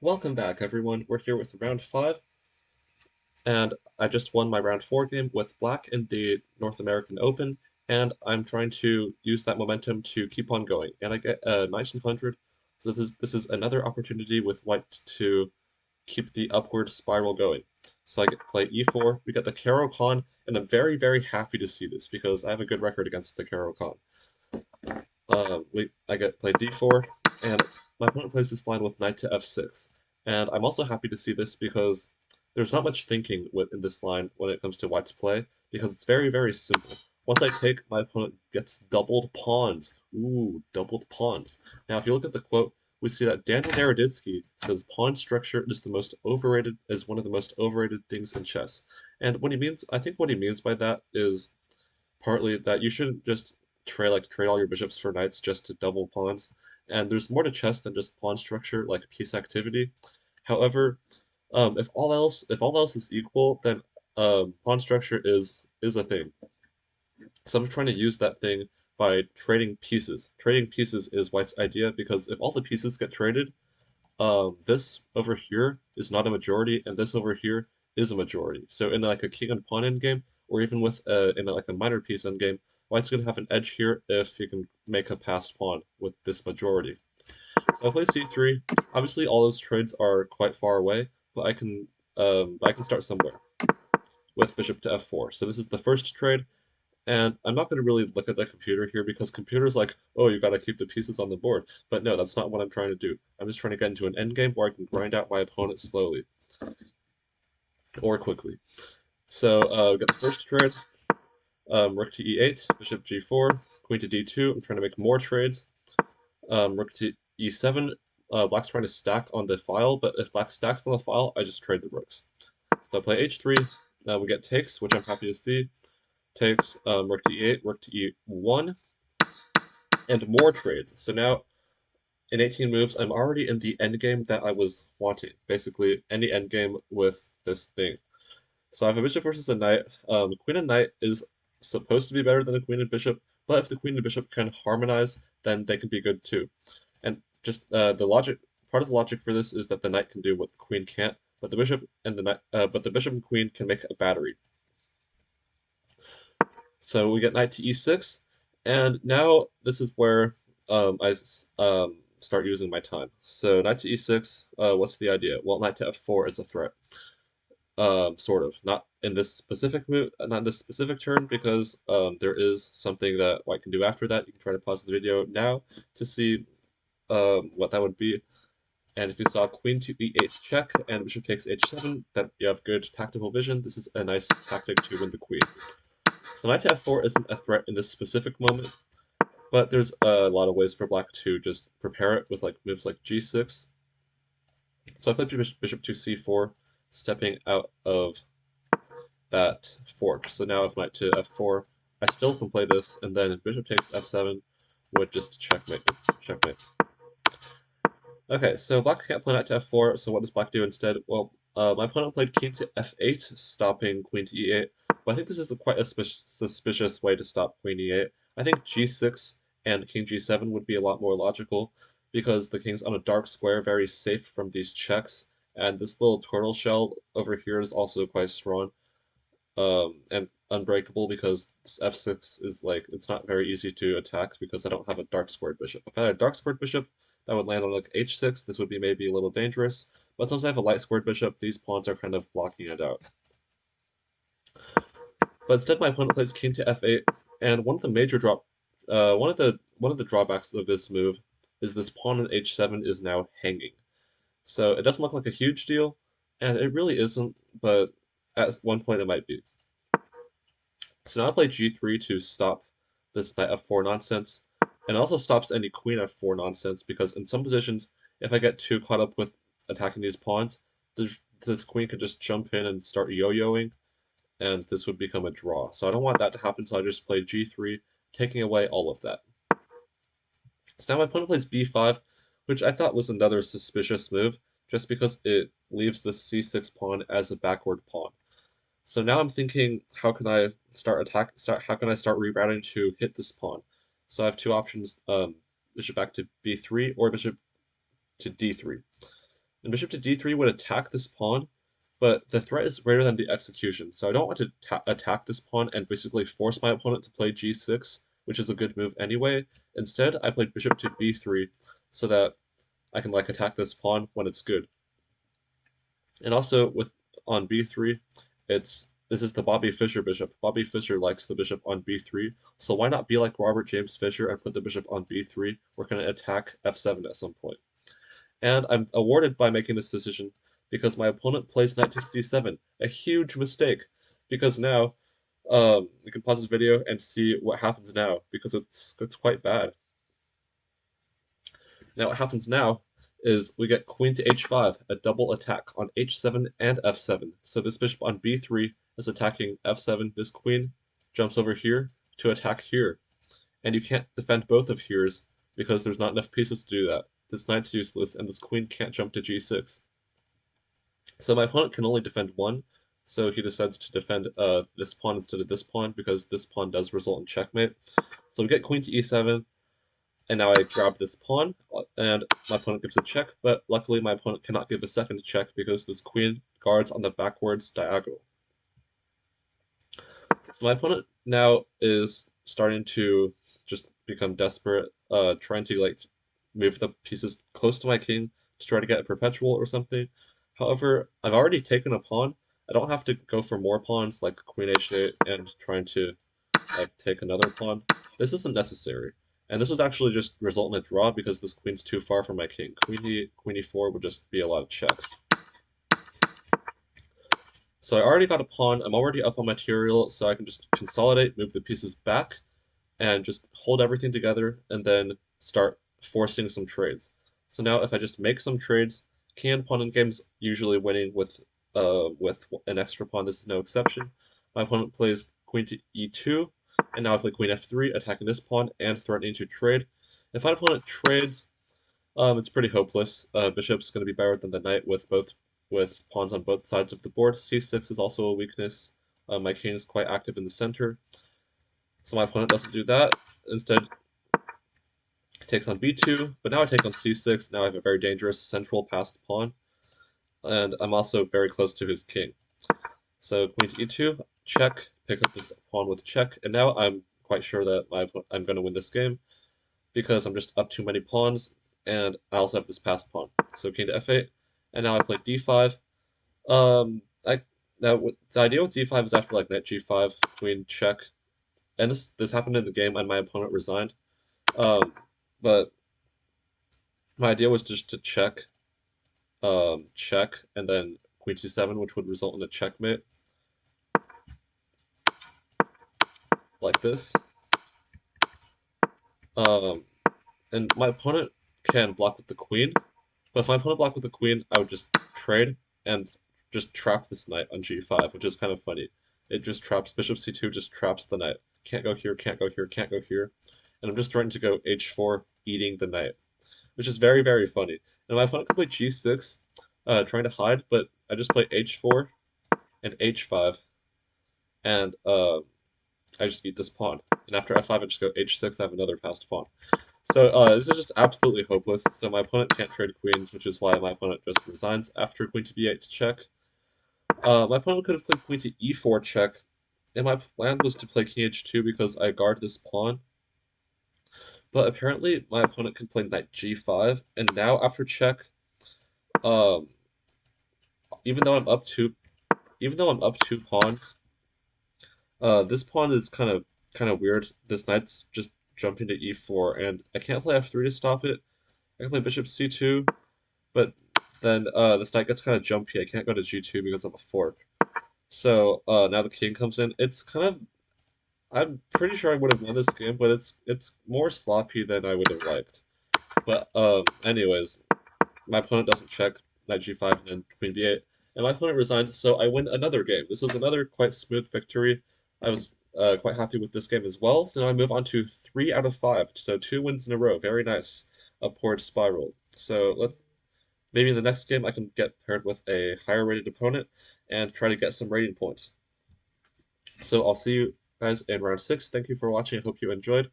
Welcome back, everyone. We're here with round 5, and I just won my round 4 game with Black in the North American Open, and I'm trying to use that momentum to keep on going. And I get 1900, so this is another opportunity with White to keep the upward spiral going. So I get to play e4. We got the Caro-Kann, and I'm very, very happy to see this because I have a good record against the Caro-Kann. I get play d4, and my opponent plays this line with knight to f6. And I'm also happy to see this because there's not much thinking in this line when it comes to white's play, because it's very, very simple. Once I take, my opponent gets doubled pawns. Ooh, doubled pawns. Now, if you look at the quote, we see that Daniel Naroditsky says pawn structure is one of the most overrated things in chess. And I think what he means by that is partly that you shouldn't just trade all your bishops for knights just to double pawns. And there's more to chess than just pawn structure, like piece activity. However, if all else is equal, then pawn structure is a thing. So I'm trying to use that thing by trading pieces. Trading pieces is White's idea because if all the pieces get traded, this over here is not a majority, and this over here is a majority. So in like a king and pawn endgame, or even with like a minor piece endgame, White's gonna have an edge here if he can make a passed pawn with this majority. So I play c3. Obviously, all those trades are quite far away, but I can start somewhere with bishop to f4. So this is the first trade, and I'm not going to really look at the computer here because computer's like, oh, you got to keep the pieces on the board. But no, that's not what I'm trying to do. I'm just trying to get into an endgame where I can grind out my opponent slowly or quickly. So get the first trade, rook to e8, bishop g4, queen to d2. I'm trying to make more trades. Rook to e7. Black's trying to stack on the file, but if black stacks on the file, I just trade the rooks. So I play h3. We get takes, which I'm happy to see. Takes rook to e8, rook to e1, and more trades. So now in 18 moves, I'm already in the endgame that I was wanting. Basically, any endgame with this thing. So I have a bishop versus a knight. Queen and knight is supposed to be better than a queen and bishop, but if the queen and bishop can harmonize, then they can be good too. And just part of the logic for this is that the knight can do what the queen can't, but the bishop and queen can make a battery. So we get knight to e6, and now this is where I start using my time. So knight to e6, what's the idea? Well, knight to f4 is a threat, sort of. Not in this specific move, not in this specific turn, because there is something that white can do after that. You can try to pause the video now to see what that would be. And if you saw queen to e8 check and bishop takes h7, that you have good tactical vision. This is a nice tactic to win the queen. So knight to f4 isn't a threat in this specific moment, but there's a lot of ways for black to just prepare it with like moves like g6. So I played bishop to c4, stepping out of that fork. So now if knight to f4, I still can play this, and then bishop takes f7 would just checkmate. Checkmate. Okay, so black can't play knight to f4, so what does black do instead? Well, my opponent played king to f8, stopping queen to e8, but I think this is quite a suspicious way to stop queen e8. I think g6 and king g7 would be a lot more logical, because the king's on a dark square, very safe from these checks, and this little turtle shell over here is also quite strong, and unbreakable because this f6 is like, it's not very easy to attack because I don't have a dark squared bishop. If I had a dark squared bishop, that would land on like h6. This would be maybe a little dangerous, but since I have a light squared bishop, these pawns are kind of blocking it out. But instead, my opponent plays king to f8, and one of the drawbacks of this move is this pawn in h7 is now hanging. So it doesn't look like a huge deal, and it really isn't, but at one point it might be. So now I play g3 to stop this knight f4 nonsense, and it also stops any queen f4 nonsense, because in some positions, if I get too caught up with attacking these pawns, this queen could just jump in and start yo-yoing, and this would become a draw. So I don't want that to happen, so I just play g3, taking away all of that. So now my opponent plays b5, which I thought was another suspicious move, just because it leaves the c6 pawn as a backward pawn. So now I'm thinking, how can I how can I start rerouting to hit this pawn? So I have two options, bishop back to b3 or bishop to d3. And bishop to d3 would attack this pawn, but the threat is greater than the execution, so I don't want to attack this pawn and basically force my opponent to play g6, which is a good move anyway. Instead, I played bishop to b3 so that I can like attack this pawn when it's good. And also with on b3, this is the Bobby Fischer bishop. Bobby Fischer likes the bishop on b3, so why not be like Robert James Fischer and put the bishop on b3? We're going to attack f7 at some point. And I'm awarded by making this decision because my opponent plays knight to c7, a huge mistake. Because now, you can pause this video and see what happens now, because it's quite bad. Now what happens now is we get queen to h5, a double attack on h7 and f7. So this bishop on b3 is attacking f7. This queen jumps over here to attack here. And you can't defend both of here's because there's not enough pieces to do that. This knight's useless, and this queen can't jump to g6. So my opponent can only defend one, so he decides to defend this pawn instead of this pawn, because this pawn does result in checkmate. So we get queen to e7, and now I grab this pawn, and my opponent gives a check, but luckily my opponent cannot give a second check because this queen guards on the backwards diagonal. So my opponent now is starting to just become desperate, trying to like move the pieces close to my king to try to get a perpetual or something. However, I've already taken a pawn. I don't have to go for more pawns like queen h8 and trying to like take another pawn. This isn't necessary. And this was actually just result in a draw because this queen's too far from my king. Queen e4 would just be a lot of checks. So I already got a pawn, I'm already up on material, so I can just consolidate, move the pieces back, and just hold everything together, and then start forcing some trades. So now if I just make some trades, king and pawn in games usually winning with an extra pawn. This is no exception. My opponent plays queen to e2, and now I play queen f3, attacking this pawn and threatening to trade. If my opponent trades, it's pretty hopeless. Bishop's going to be better than the knight with pawns on both sides of the board. c6 is also a weakness. My king is quite active in the center, so my opponent doesn't do that. Instead, takes on b2, but now I take on c6. Now I have a very dangerous central passed pawn, and I'm also very close to his king. So queen to e2, check, pick up this pawn with check, and now I'm quite sure that I'm going to win this game because I'm just up too many pawns, and I also have this passed pawn. So king to f8, and now I play d5. Now the idea with d5 is after like knight g5, queen check, and this happened in the game, and my opponent resigned. But my idea was just to check, check, and then queen c7, which would result in a checkmate, like this. And my opponent can block with the queen, but if my opponent blocked with the queen, I would just trade and just trap this knight on g5, which is kind of funny. It just traps bishop c2, just traps the knight. Can't go here, can't go here, can't go here. And I'm just trying to go h4, eating the knight, which is very, very funny. And my opponent can play g6, trying to hide, but I just play h4 and h5, and I just eat this pawn. And after f5, I just go h6, I have another passed pawn. So this is just absolutely hopeless. So my opponent can't trade queens, which is why my opponent just resigns after queen to b8 to check. My opponent could have played queen to e4 check, and my plan was to play king h2 because I guard this pawn. But apparently my opponent can play knight g5, and now after check, even though I'm up two pawns, this pawn is kind of weird. This knight's just jumping to e4, and I can't play f3 to stop it. I can play bishop c2, but then this knight gets kind of jumpy. I can't go to g2 because of a fork. So now the king comes in. It's kind of, I'm pretty sure I would have won this game, but it's more sloppy than I would have liked. But anyways, my opponent doesn't check knight g5 and then queen b8, and my opponent resigns, so I win another game. This was another quite smooth victory. I was quite happy with this game as well. So now I move on to 3 out of 5, so 2 wins in a row. Very nice upward spiral. So maybe in the next game I can get paired with a higher rated opponent and try to get some rating points. So I'll see you guys in round 6. Thank you for watching. I hope you enjoyed.